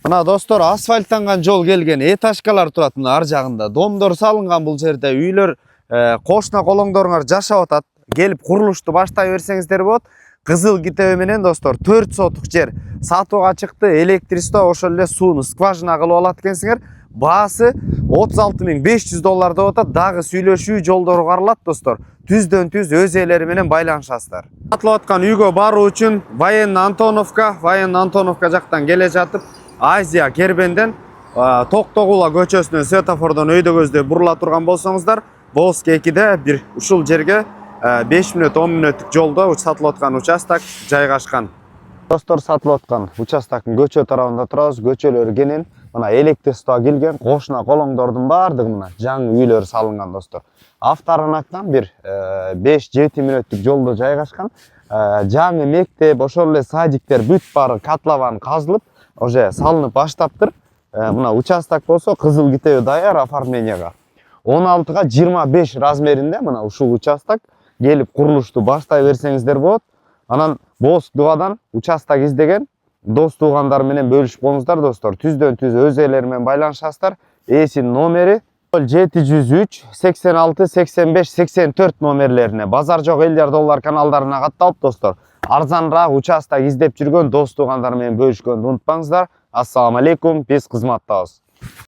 Мына достор, асфальттанган жол келген, этажкалар турат мына ар жагында. Домдор салынган бул жерде, үйлөр кошуна колоңдоруңар жашап атат. Келип курулушту баштай берсеңиздер болот. Кызыл Китебе менен достор 4 сотук жер сатууга чыкты. Электристо ошол эле сууну скважина кылып алат экенсиңер. Баасы $36.500 деп атат. Дагы сүйлөшүү жолдору каралат достор. Түздөн түз өз ээлери менен байланышасыздар. Сатылып аткан үйгө баруу үчүн Военный Антоновка жактан келе жатып, Азия Кербенден Токтогула көчөсүнөн светофордон өйдө көздөй бурула турган болсоңуздар, Волжский 2де бир ушул жерге 5 мүнөт 10 мүнөттүк жолдо сатылып аткан участок жайгашкан. Достор, сатылып аткан участоктун көчө тарабында турабыз. Көчөлөрү кенен, мына электричество келген, кошуна колоңдордун баардыгы мына жаңы үйлөр салынган достор. Авторанактан бир 5-7 мүнөттүк жолдо жайгашкан. Жаңы мектеп, ошол эле садиктер бүт баары катлаван казылып, уже салынып баштаптыр. Мына участок болсо Кызыл Китебе даяр оформленияга. 16га 25 размеринде мына ушул участок. Келип курулушту баштай берсеңиздер болот. Анан Боз-Дувадан участок издеген дос туугандар менен бөлүшүп коңуздар достор. Түздөн түз өз ээлери менен байланышасыздар. Эсин номери 703 86 85 84 номерлерине, базар жок $50 каналдарына катталып достор. Арзаныраак участок издеп жүргөн дос туугандар менен бөлүшкөндү унутпаңыздар. Ассаламу алейкум, биз кызматтабыз.